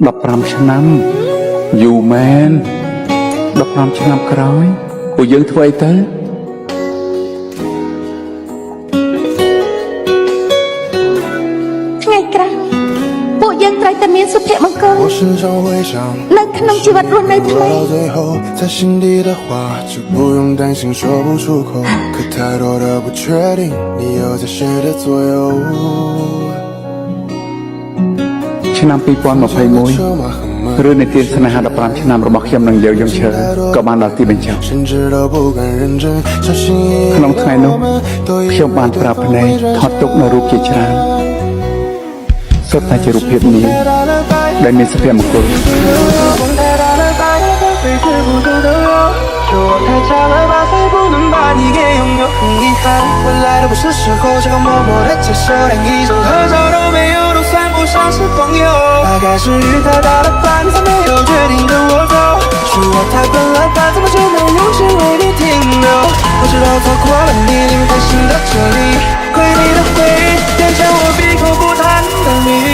15 ឆ្នាំយូរមែន15 ឆ្នាំក្រោយពួកយើងធ្វើអីទៅថ្ងៃក្រោយពួកយើងត្រូវតែមានសុភមង្គលនៅក្នុងជីវិតរស់នៅថ្មី在心底的话就不用担心说不出口可太多的不确定你又在谁的左右ឆ្នាំ2021រឿងនៃទានស្នេហា15 ឆ្នាំរបស់ខ្ញុំនិងយាវយងឈើក៏បានដល់ទីបញ្ចប់ក្នុងថ្ងៃនោះខ្ញុំបានប្រាប់ភ្នែកថតទុកនៅរូបជាច្រើនសុទ្ធតែជារូបភាពនាងដែលមានសុភមង្គល是我太差了吧，才不能把你给拥有。很遗憾，未来的不是时候，只好默默的接受，连一张合照都没有，都算不上是朋友。大概是雨太大了吧，你才没有决定跟我走。是我太笨了吧，怎么就没用心为你停留？我知道错过了你，宁愿心到这里，亏你的回忆，变成我闭口不谈的秘密。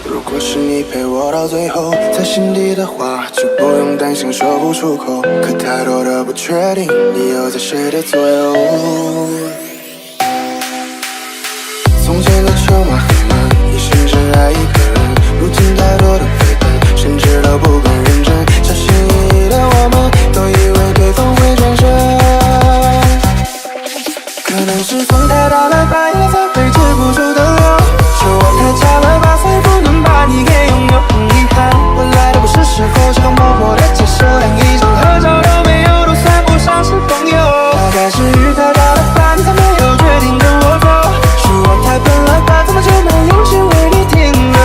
如果是你陪我到最后，在心底的话就不用担心说不出口。可太多的不确定，你又在谁的左右？从前的车马很慢，一生只爱一个人。如今太多的背叛，甚至都不敢认真。小心翼翼的我们，都以为对方会转身。可能是风太大了，把眼才会止不住的流。是我太差了吧，才不能把你给拥有。很遗憾，未来的不是时候，只好默默的接受，连一张合照都没有，都算不上是朋友。大概是雨太大了吧，你才没有决定跟我走。是我太笨了吧，怎么就没用心为你停留？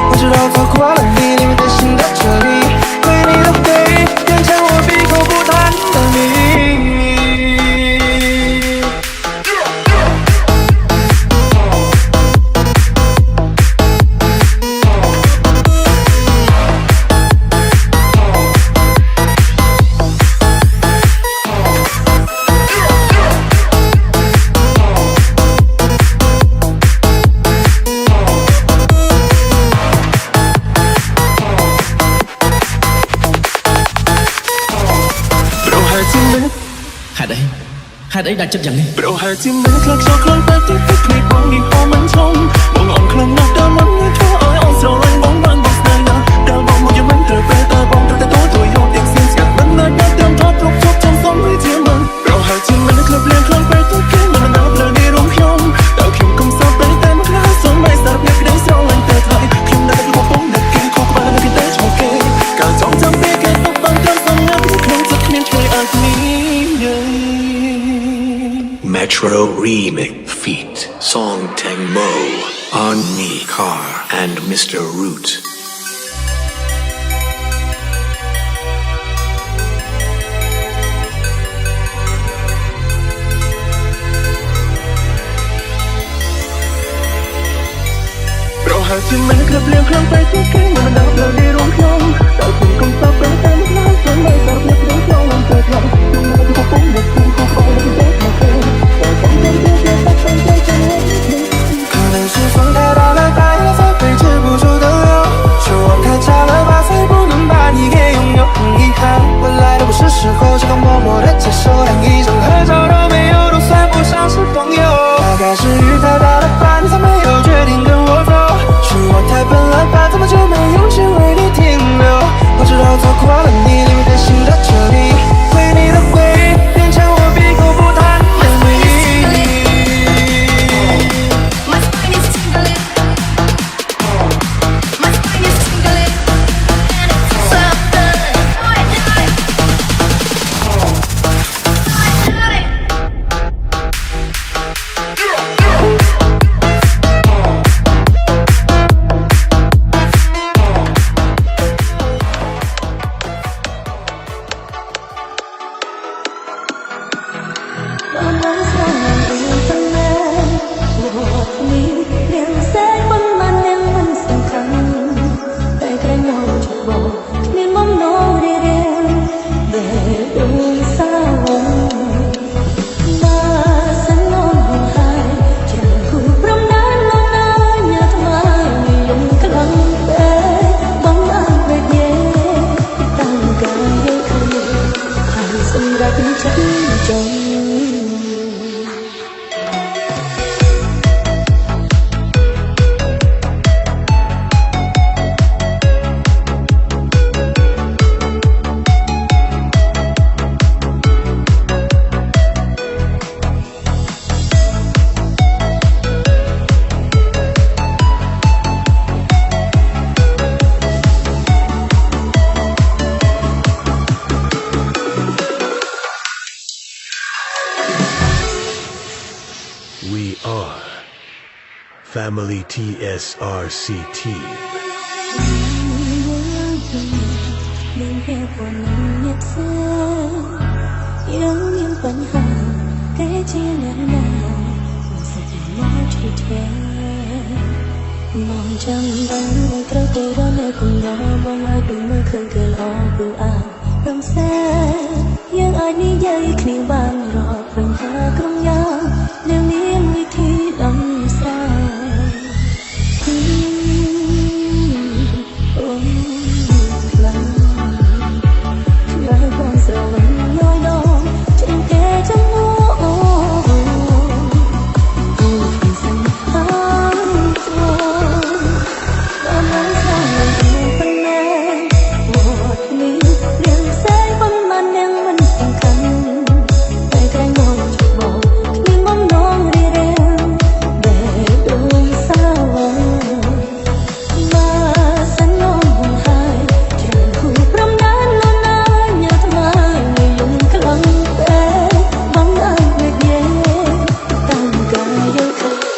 我知道错过了你，宁愿心到这里，亏你的回忆，变成我闭口不谈的秘密。hãy đấy đã chấp nhận đi ប្រហែលជាមិនខ្លាចចូលខ្លួនតែទីទឹកភ្នែកបងនេះហមមិនឈុំបងអន់ខ្លាំងណាស់ដល់មិនធ្វើឲ្យអូនស្រឡាញ់បងបានបងស្នេហ៍ណាស់ដល់បងមកยังមិនត្រូវពេលតែបងត្រូវតែទទួលយកទាំងស្ងាត់មិនណាស់ដល់ត្រឹមថតគ្រប់ជប់ចំសំឲ្យជាមិនប្រហែលជាមិនខ្លាចលៀងខ្លាំងពេលទៅគេមិនដល់លើនេះរំខ្ញុំដល់ខ្ញុំកុំសោកពេលតែមិនខ្លាចសូមមិនស្ដាប់អ្នកក្តីស្រឡាញ់តែថ្លៃខ្ញុំនៅតែបងដឹកគេខុសក្បាលនៅគេតែឈ្មោះគេកាលចង់ចាំពេលគេទៅបានត្រឹមសំណាក់ក្នុងចិត្តគ្មានឆ្លើយអត់នេះ Metro Remix feat Song Tengmo on Me Car and Mr. Root. Bro, how to make a blue clown face to king when I'm not really wrong clown. Don't think I'm so bad, I'm not so bad, I'm not so clown, I'm so clown. Don't know what I'm doing, I'm so clown, I'm so clown. 可能是风太大了，把眼才会止不住的流。是我太差了吧，才不能把你给拥有。很遗憾，未来的不是时候，只好默默的接受，连一张合照都没有，都算不上是朋友。大概是雨太大了吧，你才没有决定跟我走。是我太笨了吧，怎么就没用心为你停留？我知道错 We are Family TSRC Team. មានហេតុផលអ្នកផ្សេងយើងមានបញ្ហាគេជាអ្នកណាសិតមកជួយធ្វើមកចាំបានត្រូវទៅរកនៅគុំដល់បងឲ្យดูមើលឃើញគេល្អព្រោះអារំសាយើងអាចនិយាយគ្នាបានរកបញ្ហាគ្រប់យ៉ាងនឹងមានវិធីដំស្រាយអូខ្លាំងហើយបងស្រវឹងយល់ដល់ជាងគេចំនួនអូស្នេហាអូបានខាងនឹងប៉ុណ្ណាវត្តនេះរៀងផ្សេងប៉ុន្មាននឹងមិនសំខាន់តែក្រែងមកច្បងគ្មានបំណងរីរាំងដែលដូចសាវ៉ាมาสนองบุญให้ច្រើនគូព្រមដានលូណាញ៉ាថ្មើងាយលំខ្លាំងតែបងអាចនិយាយតាមកាយយកច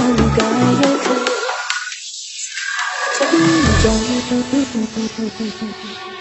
ិត្តចង់ចង់